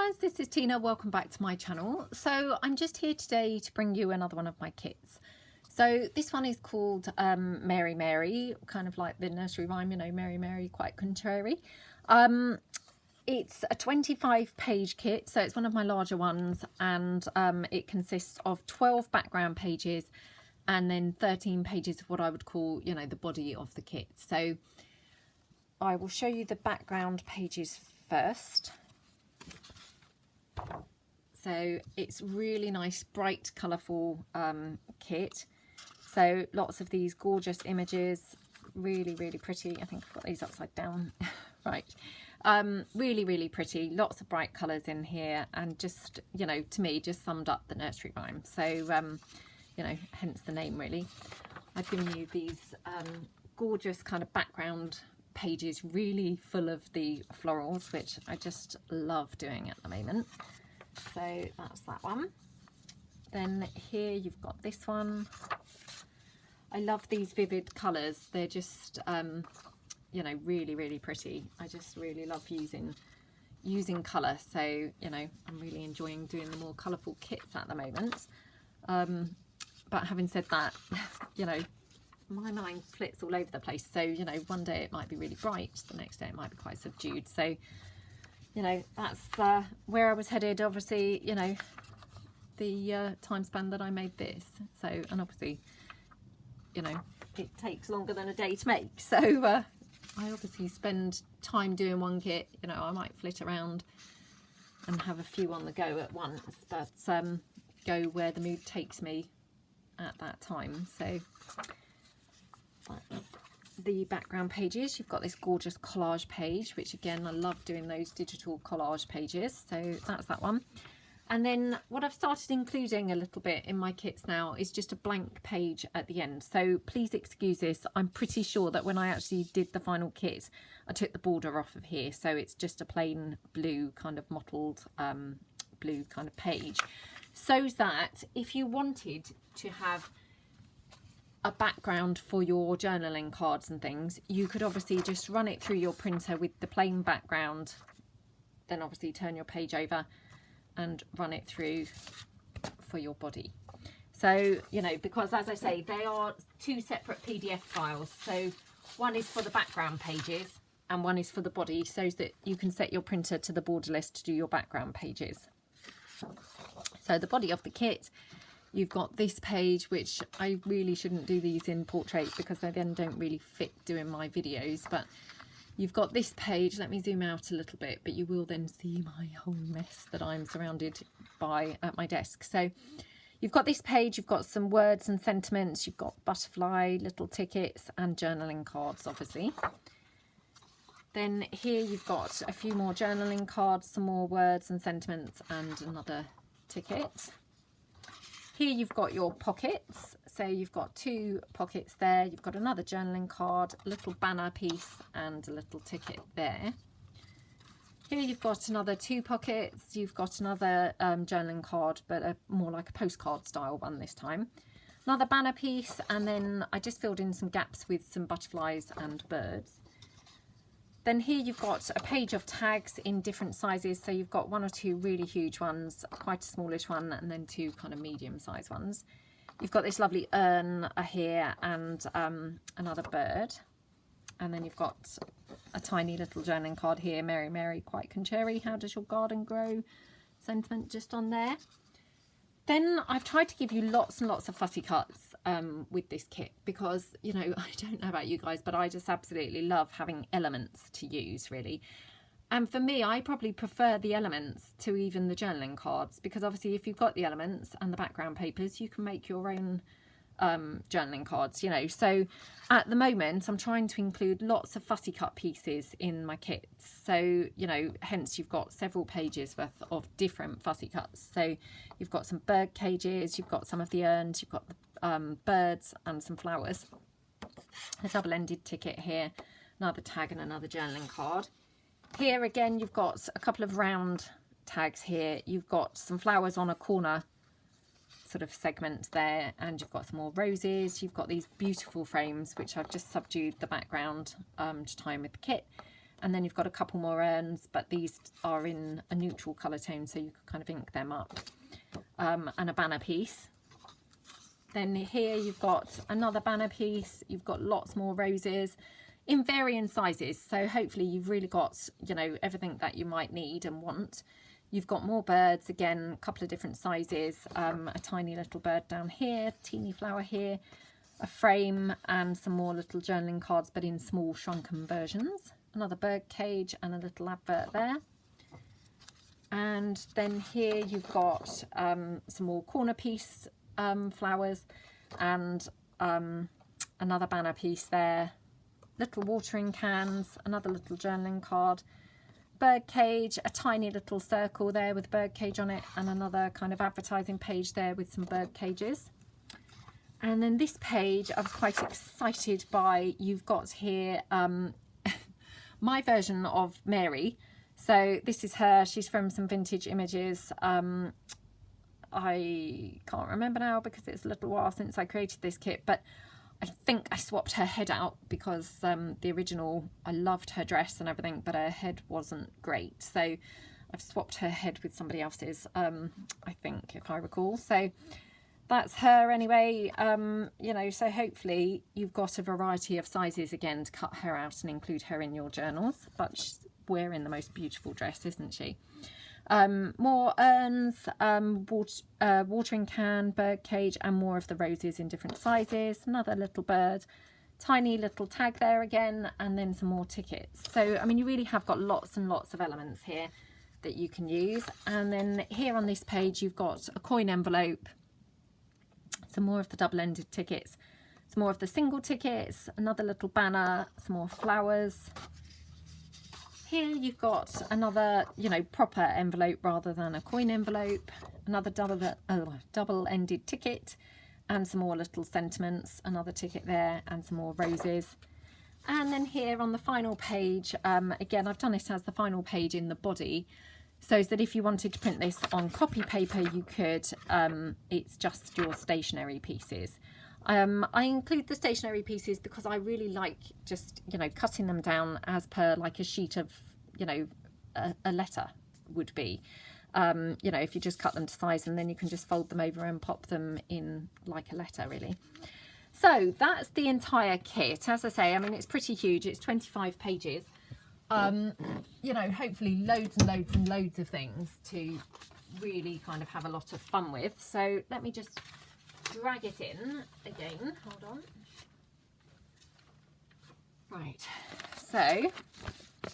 guys, this is Tina. Welcome back to my channel. So I'm just here today to bring you another one of my kits. So this one is called Mary Mary, kind of like the nursery rhyme, you know, Mary Mary, quite contrary. It's a 25-page kit, so it's one of my larger ones, and it consists of 12 background pages and then 13 pages of what I would call, you know, the body of the kit. So I will show you the background pages first. So it's really nice, bright, colourful kit. So lots of these gorgeous images, really, really pretty. I think I've got these upside down. Right. Really, really pretty. Lots of bright colours in here, and just, you know, to me, just summed up the nursery rhyme. So, you know, hence the name, really. I've given you these gorgeous kind of background pages, really full of the florals, which I just love doing at the moment. So that's that one. Then here you've got this one. I love these vivid colours. They're just you know, really, really pretty. I just really love using colour, so, you know, I'm really enjoying doing the more colourful kits at the moment. But having said that, you know, my mind flits all over the place. So, you know, one day it might be really bright, the next day it might be quite subdued. So, you know, that's where I was headed. Obviously, you know, the time span that I made this. So, and obviously, you know, it takes longer than a day to make. So I obviously spend time doing one kit. You know, I might flit around and have a few on the go at once, but go where the mood takes me at that time. So that's the background pages. You've got this gorgeous collage page, which again, I love doing those digital collage pages. So that's that one. And then what I've started including a little bit in my kits now is just a blank page at the end. So please excuse this. I'm pretty sure that when I actually did the final kit, I took the border off of here. So it's just a plain blue kind of mottled blue kind of page. So that if you wanted to have a background for your journaling cards and things, you could obviously just run it through your printer with the plain background, then obviously turn your page over and run it through for your body. So, you know, because as I say, they are two separate PDF files. So one is for the background pages and one is for the body, so that you can set your printer to the borderless to do your background pages. So the body of the kit, you've got this page, which I really shouldn't do these in portrait because they then don't really fit doing my videos, but you've got this page. Let me zoom out a little bit, but you will then see my whole mess that I'm surrounded by at my desk. So you've got this page, you've got some words and sentiments, you've got butterfly, little tickets and journaling cards, obviously. Then here you've got a few more journaling cards, some more words and sentiments and another ticket. Here you've got your pockets, so you've got two pockets there, you've got another journaling card, a little banner piece and a little ticket there. Here you've got another two pockets, you've got another journaling card, but more like a postcard style one this time. Another banner piece, and then I just filled in some gaps with some butterflies and birds. Then here you've got a page of tags in different sizes. So you've got one or two really huge ones, quite a smallish one, and then two kind of medium-sized ones. You've got this lovely urn here and another bird. And then you've got a tiny little journaling card here, Mary Mary, quite contrary, how does your garden grow? Sentiment just on there. Then I've tried to give you lots and lots of fussy cuts with this kit because, you know, I don't know about you guys, but I just absolutely love having elements to use, really. And for me, I probably prefer the elements to even the journaling cards, because obviously if you've got the elements and the background papers, you can make your own journaling cards, you know. So at the moment I'm trying to include lots of fussy cut pieces in my kits, so, you know, hence you've got several pages worth of different fussy cuts. So you've got some bird cages, you've got some of the urns, you've got the birds and some flowers, a double-ended ticket here, another tag and another journaling card. Here again you've got a couple of round tags here, you've got some flowers on a corner sort of segment there, and you've got some more roses, you've got these beautiful frames which I've just subdued the background to tie in with the kit, And then you've got a couple more urns, but these are in a neutral colour tone, so you can kind of ink them up. And a banner piece. Then here you've got another banner piece. You've got lots more roses in varying sizes. So hopefully you've really got, you know, everything that you might need and want. You've got more birds, again, a couple of different sizes. A tiny little bird down here, teeny flower here, a frame, and some more little journaling cards, but in small shrunken versions. Another bird cage and a little advert there. And then here you've got some more corner piece flowers, and another banner piece there, little watering cans, another little journaling card, bird cage, a tiny little circle there with bird cage on it, and another kind of advertising page there with some bird cages. And then this page I was quite excited by. You've got here my version of Mary. So this is her. She's from some vintage images. I can't remember now because it's a little while since I created this kit, but I think I swapped her head out because the original, I loved her dress and everything, but her head wasn't great. So I've swapped her head with somebody else's, I think, if I recall. So that's her anyway. You know, so hopefully you've got a variety of sizes again to cut her out and include her in your journals. But she's wearing the most beautiful dress, isn't she? More urns, watering can, bird cage, and more of the roses in different sizes. Another little bird, tiny little tag there again, and then some more tickets. So, I mean, you really have got lots and lots of elements here that you can use. And then here on this page, you've got a coin envelope, some more of the double-ended tickets, some more of the single tickets, another little banner, some more flowers. Here you've got another, you know, proper envelope rather than a coin envelope, another double-ended ticket, and some more little sentiments, another ticket there, and some more roses. And then here on the final page, again, I've done it as the final page in the body, so that if you wanted to print this on copy paper, you could. It's just your stationery pieces. I include the stationery pieces because I really like just, you know, cutting them down as per like a sheet of, you know, a letter would be. You know, if you just cut them to size, and then you can just fold them over and pop them in like a letter, really. So that's the entire kit. As I say, I mean, it's pretty huge. It's 25 pages. You know, hopefully loads and loads and loads of things to really kind of have a lot of fun with. So let me just drag it in again. Hold on. Right, so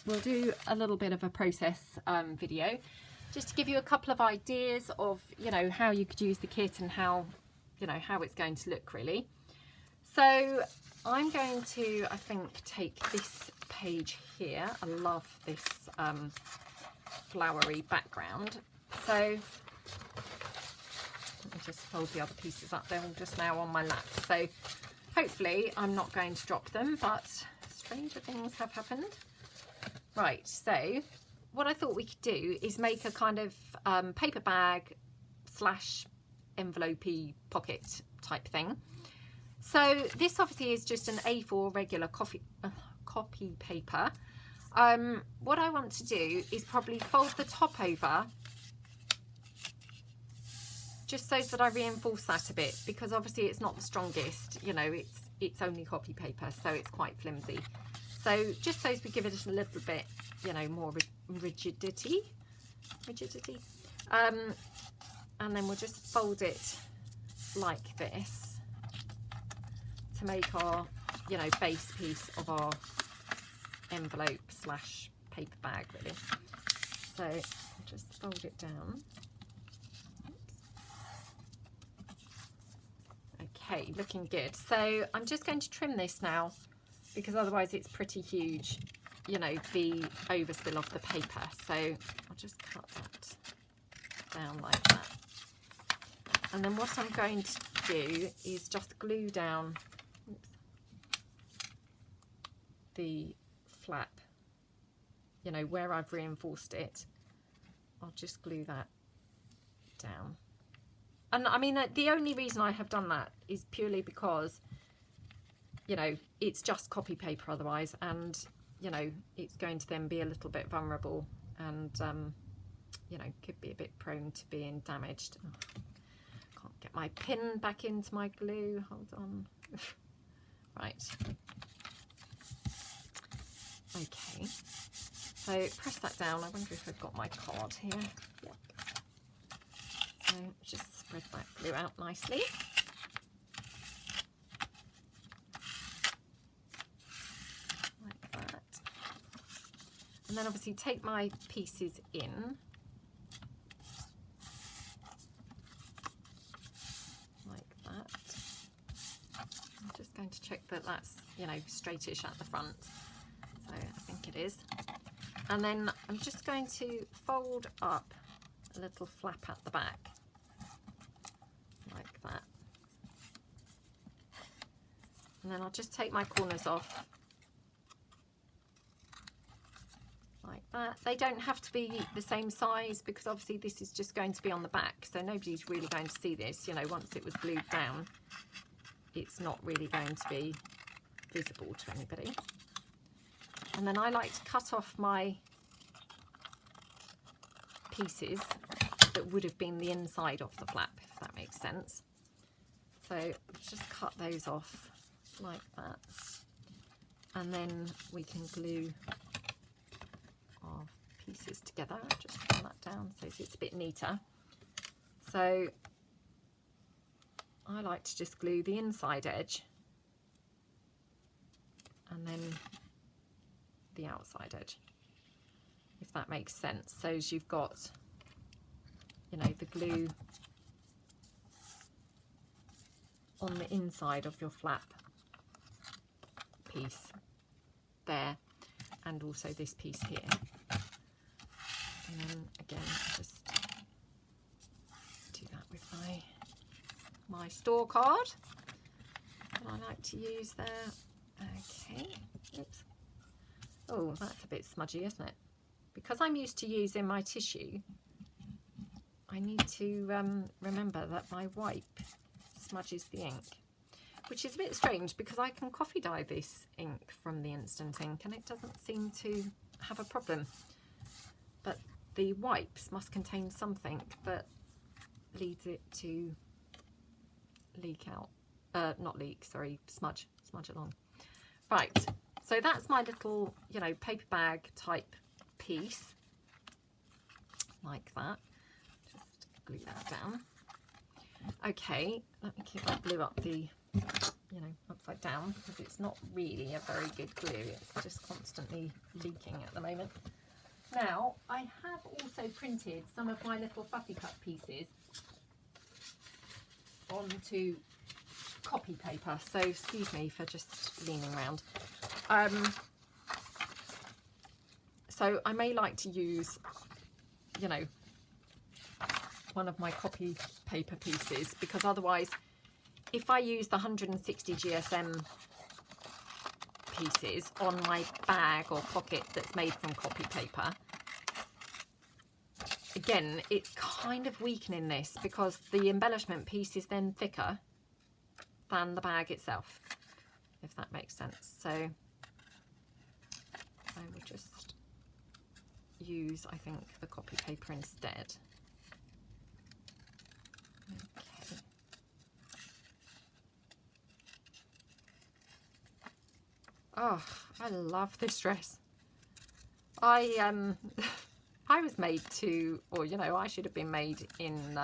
we'll do a little bit of a process video just to give you a couple of ideas of, you know, how you could use the kit and how, you know, how it's going to look really. So I'm going to, I think, take this page here. I love this flowery background. So let me just fold the other pieces up. They're all just now on my lap. So hopefully I'm not going to drop them, but stranger things have happened. Right, so what I thought we could do is make a kind of paper bag slash envelope-y pocket type thing. So this obviously is just an A4 regular copy paper. What I want to do is probably fold the top over just so that I reinforce that a bit, because obviously it's not the strongest, you know, it's only copy paper, so it's quite flimsy. So just so as we give it a little bit, you know, more rigidity. And then we'll just fold it like this to make our, you know, base piece of our envelope slash paper bag really. So I'll just fold it down. Okay, looking good. So I'm just going to trim this now, because otherwise it's pretty huge, you know, the overspill of the paper. So I'll just cut that down like that. And then what I'm going to do is just glue down the flap, you know, where I've reinforced it. I'll just glue that down. And I mean, the only reason I have done that is purely because, you know, it's just copy paper otherwise, and, you know, it's going to then be a little bit vulnerable and, you know, could be a bit prone to being damaged. Oh, can't get my pin back into my glue. Hold on. Right. Okay. So press that down. I wonder if I've got my card here. Yep. So just spread that glue out nicely. Like that. And then obviously take my pieces in. Like that. I'm just going to check that that's, you know, straightish at the front. So I think it is. And then I'm just going to fold up a little flap at the back, like that. And then I'll just take my corners off, like that. They don't have to be the same size because obviously this is just going to be on the back, so nobody's really going to see this. You know, once it was glued down, it's not really going to be visible to anybody. And then I like to cut off my pieces that would have been the inside of the flap, if that makes sense. So just cut those off like that. And then we can glue our pieces together. Just turn that down so it's a bit neater. So I like to just glue the inside edge and then the outside edge, if that makes sense. So as you've got, you know, the glue on the inside of your flap piece there, and also this piece here. And then again, just do that with my store card that I like to use there. Okay, oops. Oh, that's a bit smudgy, isn't it? Because I'm used to using my tissue, I need to remember that my wipe smudges the ink, which is a bit strange because I can coffee dye this ink from the instant ink and it doesn't seem to have a problem. But the wipes must contain something that leads it to leak out. Not leak, sorry, smudge along. Right. So that's my little, you know, paper bag type piece, like that. Just glue that down. Okay, let me keep my glue up the, you know, upside down because it's not really a very good glue. It's just constantly leaking at the moment. Now, I have also printed some of my little fussy cut pieces onto copy paper, so excuse me for just leaning around. So I may like to use, you know, one of my copy paper pieces, because otherwise if I use the 160 GSM pieces on my bag or pocket that's made from copy paper, again, it's kind of weakening this because the embellishment piece is then thicker than the bag itself, if that makes sense. So I will just use, I think, the copy paper instead. Okay. Oh, I love this dress. I was made to, or you know, I should have been made in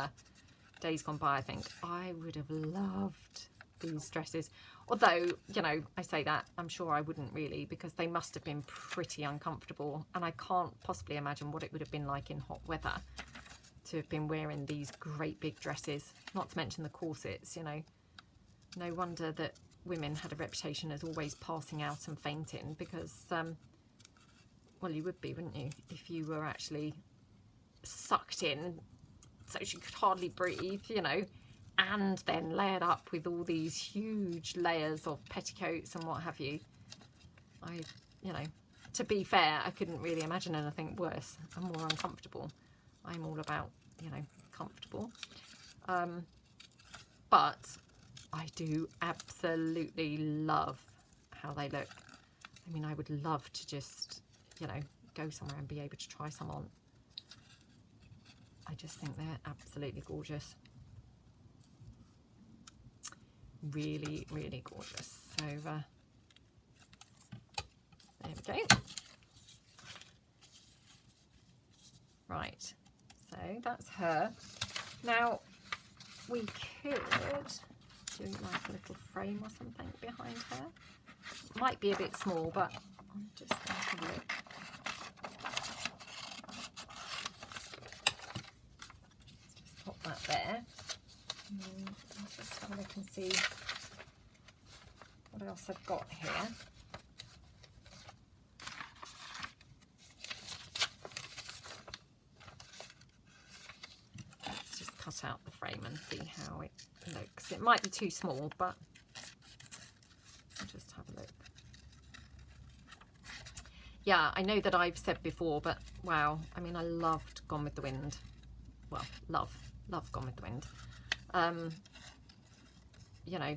days gone by. I think I would have loved these dresses, although, you know, I say that, I'm sure I wouldn't really, because they must have been pretty uncomfortable, and I can't possibly imagine what it would have been like in hot weather to have been wearing these great big dresses, not to mention the corsets. You know, no wonder that women had a reputation as always passing out and fainting, because well, you would be, wouldn't you, if you were actually sucked in so she could hardly breathe, you know, and then layered up with all these huge layers of petticoats and what have you. You know, to be fair, I couldn't really imagine anything worse and more uncomfortable. I'm all about, you know, comfortable. But I do absolutely love how they look. I I mean, I would love to just, you know, go somewhere and be able to try some on. I just think they're absolutely gorgeous. Really, really gorgeous. So there we go. Right, so that's her. Now we could do like a little frame or something behind her. Might be a bit small, but I'm just going to have a look. Let's just pop that there. I'll just have a look and see what else I've got here. Let's just cut out the frame and see how it looks. It might be too small, but I'll just have a look. Yeah, I know that I've said before, but wow, I mean, I loved Gone with the Wind. Well, love Gone with the Wind. You know,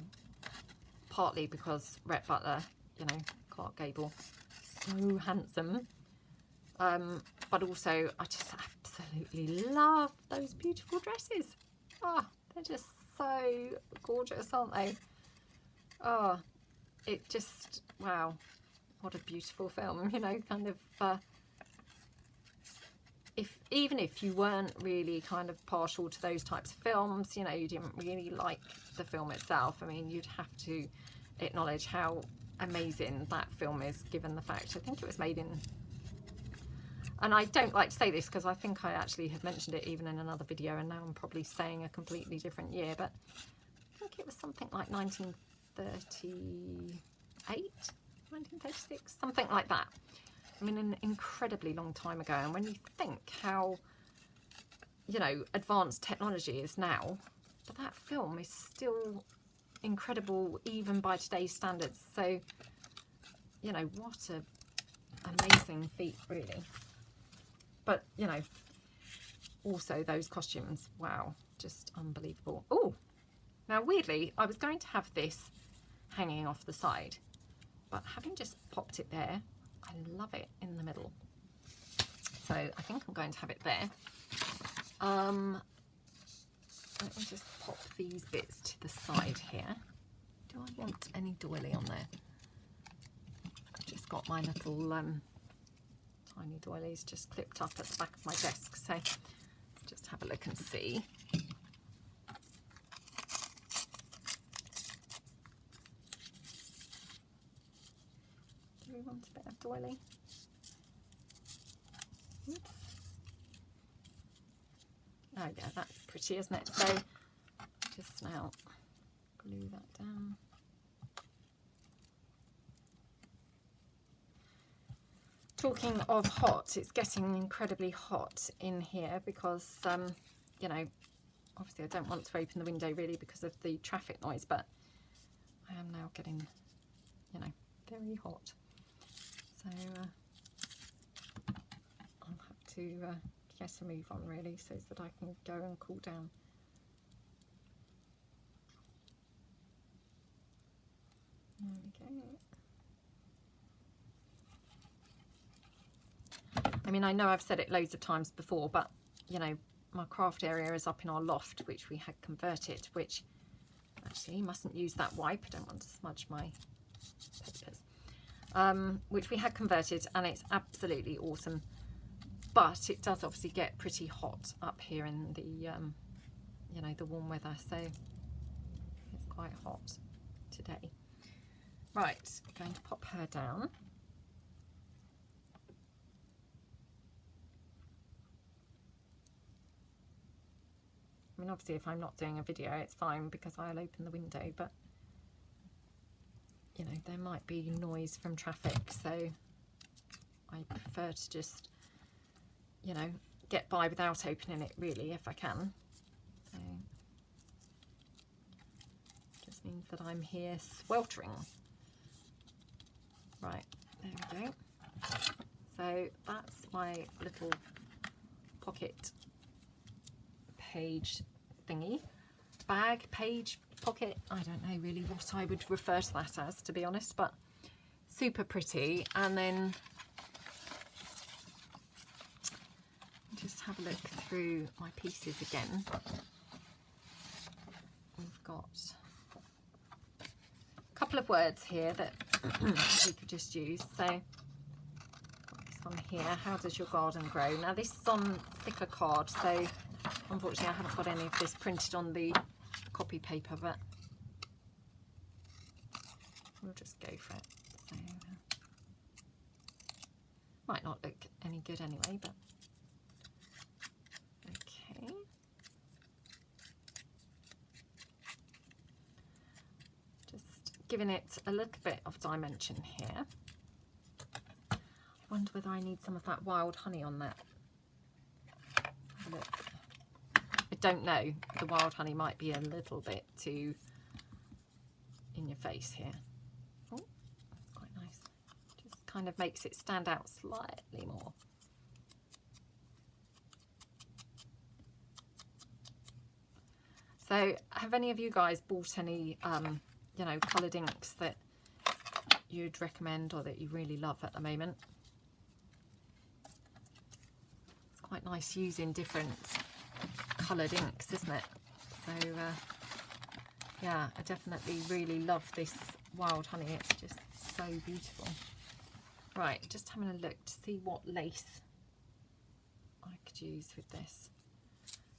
partly because Rhett Butler, you know, Clark Gable, so handsome. But also, I just absolutely love those beautiful dresses. Oh, they're just so gorgeous, aren't they? Oh, it just, wow. What a beautiful film, you know, kind of, even if you weren't really kind of partial to those types of films, you know, you didn't really like the film itself, I mean, you'd have to acknowledge how amazing that film is, given the fact, I think it was made in, and I don't like to say this because I think I actually have mentioned it even in another video, and now I'm probably saying a completely different year, but I think it was something like 1938? 1936, something like that. I mean, an incredibly long time ago. And when you think how, you know, advanced technology is now, but that film is still incredible even by today's standards. So, you know, what a amazing feat, really. But, you know, also those costumes, wow, just unbelievable. Oh, now weirdly, I was going to have this hanging off the side, but having just popped it there, I love it in the middle. So I think I'm going to have it there. Let me just pop these bits to the side here. Do I want any doily on there? I've just got my little tiny doilies just clipped up at the back of my desk. So just have a look and see. We want a bit of doily. Oops. Oh yeah, that's pretty, isn't it? So just now glue that down. Talking of hot, it's getting incredibly hot in here because, you know, obviously I don't want to open the window really because of the traffic noise, but I am now getting, you know, very hot. So I'll have to get a move on really so that I can go and cool down. There we go. I mean, I know I've said it loads of times before, but you know, my craft area is up in our loft, which we had converted, which actually mustn't use that wipe. I don't want to smudge my papers. Which we had converted, and it's absolutely awesome, but it does obviously get pretty hot up here in the you know, the warm weather, so it's quite hot today. Right, I'm going to pop her down. I mean, obviously if I'm not doing a video it's fine because I'll open the window, but you know, there might be noise from traffic, so I prefer to just, you know, get by without opening it really if I can. So just means that I'm here sweltering. Right, there we go. So that's my little pocket page thingy. Bag, page, pocket, I don't know really what I would refer to that as, to be honest, but super pretty. And then just have a look through my pieces again. We've got a couple of words here that we could just use. So this one here, how does your garden grow? Now this is on thicker card, so unfortunately I haven't got any of this printed on the copy paper, but we'll just go for it. So, might not look any good anyway, but okay. Just giving it a little bit of dimension here. I wonder whether I need some of that wild honey on that. Have a look. I don't know. The wild honey might be a little bit too in your face here. Oh, that's quite nice. Just kind of makes it stand out slightly more. So have any of you guys bought any, you know, coloured inks that you'd recommend or that you really love at the moment? It's quite nice using different coloured inks, isn't it? So yeah, I definitely really love this wild honey. It's just so beautiful. Right, just having a look to see what lace I could use with this.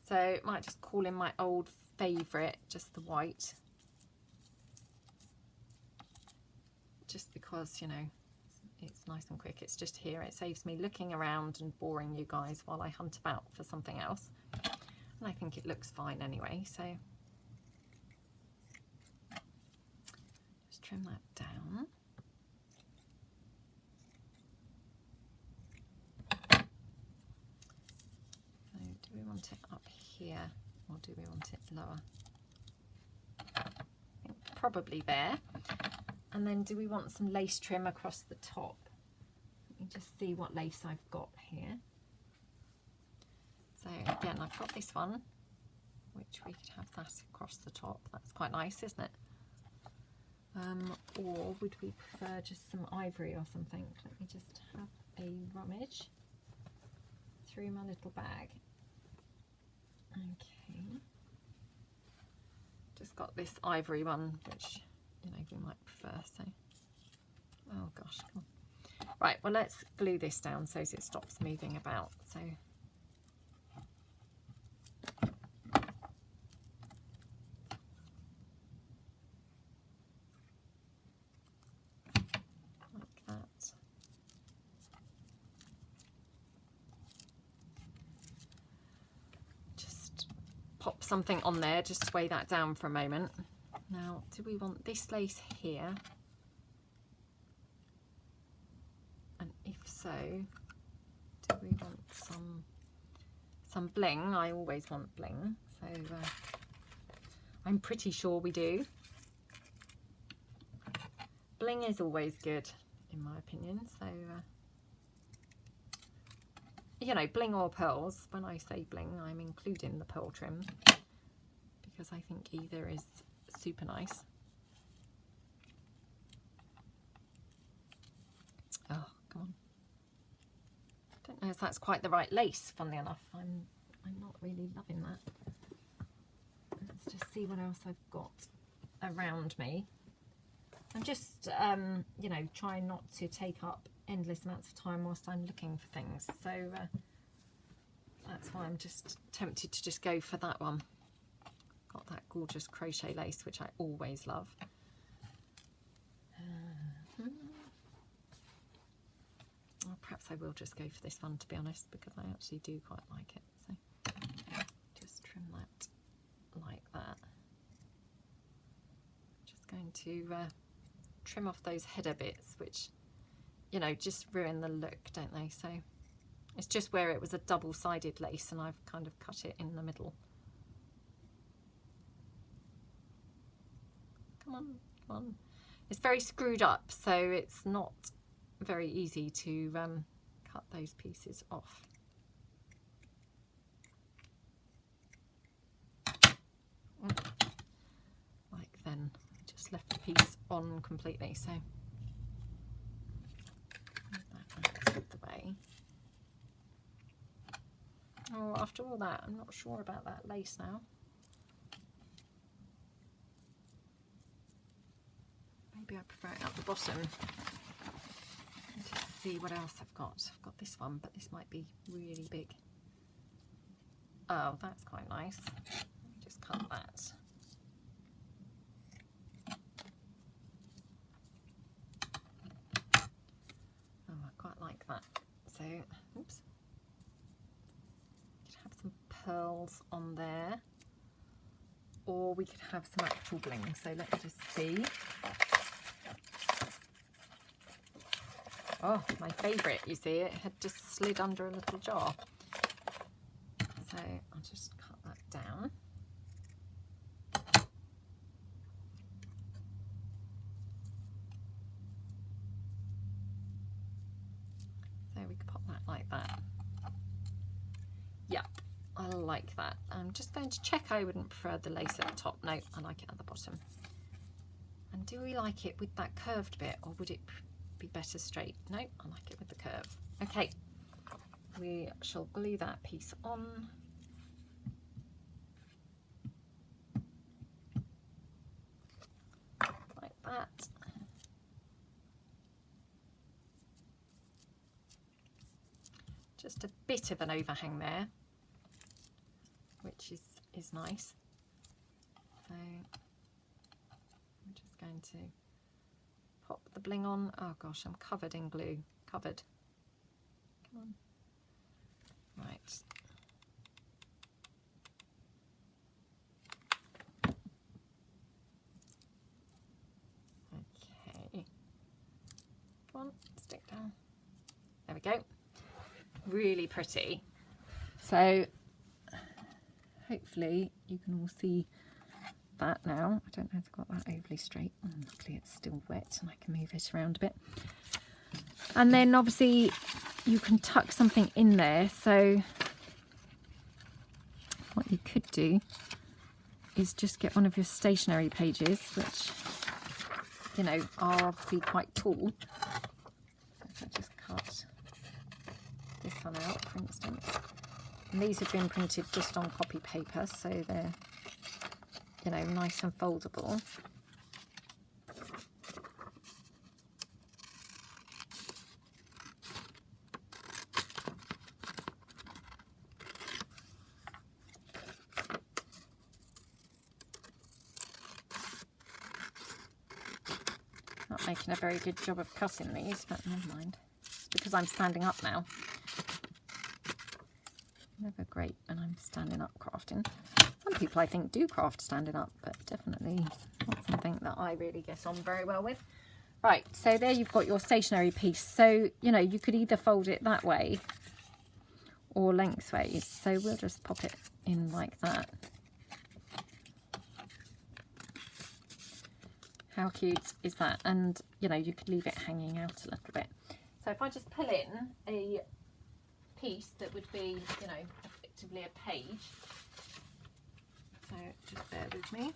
So I might just call in my old favourite, just the white, just because, you know, it's nice and quick. It's just here. It saves me looking around and boring you guys while I hunt about for something else. And I think it looks fine anyway, so just trim that down. So do we want it up here or do we want it lower? I think probably there. And then do we want some lace trim across the top? Let me just see what lace I've got here. So again, I've got this one, which we could have that across the top. That's quite nice, isn't it? Or would we prefer just some ivory or something? Let me just have a rummage through my little bag. Okay. Just got this ivory one, which, you know, we might prefer, so. Oh gosh, come on. Right, well, let's glue this down so it stops moving about. So pop something on there just to weigh that down for a moment. Now, do we want this lace here? And if so, do we want some bling? I always want bling, so I'm pretty sure we do. Bling is always good, in my opinion, so you know, bling or pearls. When I say bling, I'm including the pearl trim because I think either is super nice. Oh, come on. Don't know if that's quite the right lace, funnily enough. I'm not really loving that. Let's just see what else I've got around me. I'm just, you know, trying not to take up endless amounts of time whilst I'm looking for things, so that's why I'm just tempted to just go for that one. Got that gorgeous crochet lace, which I always love. Well, perhaps I will just go for this one, to be honest, because I actually do quite like it. So just trim that like that. Just going to trim off those header bits, which, you know, just ruin the look, don't they? So it's just where it was a double-sided lace and I've kind of cut it in the middle. Come on, come on. It's very screwed up, so it's not very easy to cut those pieces off. Like then, just left the piece on completely, so after all that, I'm not sure about that lace now. Maybe I prefer it at the bottom. Let's see what else I've got. I've got this one, but this might be really big. Oh, that's quite nice. Just cut that. Oh, I quite like that. So, oops. Could have some pearls on there, or we could have some actual bling. So let me just see. Oh, my favourite, you see, it had just slid under a little jar. So I'll just cut that down. So we could pop that like that. Yep, I like that. I'm just going to check I wouldn't prefer the lace at the top. No, I like it at the bottom. And do we like it with that curved bit, or would it be better straight? No, I like it with the curve. Okay, we shall glue that piece on. Like that. Just a bit of an overhang there, which is nice. So I'm just going to pop the bling on. Oh gosh, I'm covered in glue. Covered. Come on. Right. Okay. Come on, stick down. There we go. Really pretty. So hopefully you can all see that now. I don't know if I've got that overly straight. Luckily it's still wet and I can move it around a bit. And then obviously you can tuck something in there. So what you could do is just get one of your stationery pages, which, you know, are obviously quite tall. So if I just cut this one out, for instance. And these have been printed just on copy paper, so they're, you know, nice and foldable. Not making a very good job of cutting these, but never mind. It's because I'm standing up now. Never great when I'm standing up crafting. Some people I think do craft standing up, but definitely not something that I really get on very well with. Right, so there you've got your stationery piece. So, you know, you could either fold it that way or lengthways. So we'll just pop it in like that. How cute is that? And, you know, you could leave it hanging out a little bit. So if I just pull in a piece that would be, you know, effectively a page. So just bear with me.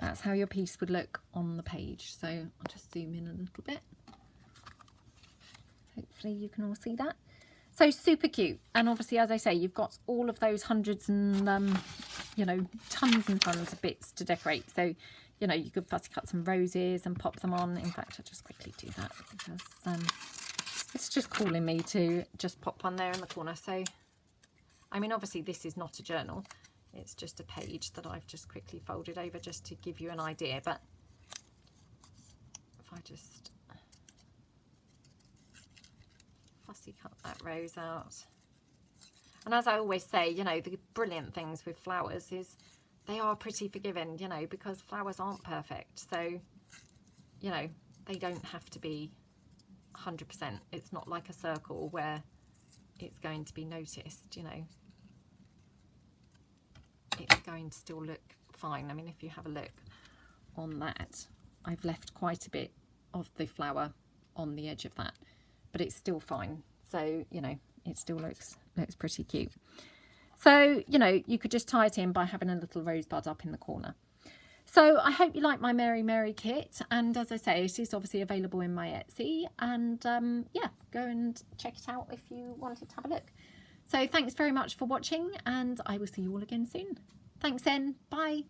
That's how your piece would look on the page. So I'll just zoom in a little bit. Hopefully you can all see that. So super cute. And obviously, as I say, you've got all of those hundreds and, you know, tons and tons of bits to decorate. So, you know, you could fussy cut some roses and pop them on. In fact, I'll just quickly do that because it's just calling me to just pop one there in the corner. So, I mean, obviously this is not a journal. It's just a page that I've just quickly folded over just to give you an idea. But if I just fussy cut that rose out. And as I always say, you know, the brilliant things with flowers is they are pretty forgiving, you know, because flowers aren't perfect. So, you know, they don't have to be 100%. It's not like a circle where it's going to be noticed, you know. It's going to still look fine. I mean, if you have a look on that, I've left quite a bit of the flower on the edge of that, but it's still fine. So, you know, it still looks pretty cute. So, you know, you could just tie it in by having a little rosebud up in the corner. So I hope you like my Mary Mary kit, and as I say, it is obviously available in my Etsy, and yeah, go and check it out if you wanted to have a look. So thanks very much for watching, and I will see you all again soon. Thanks then, bye.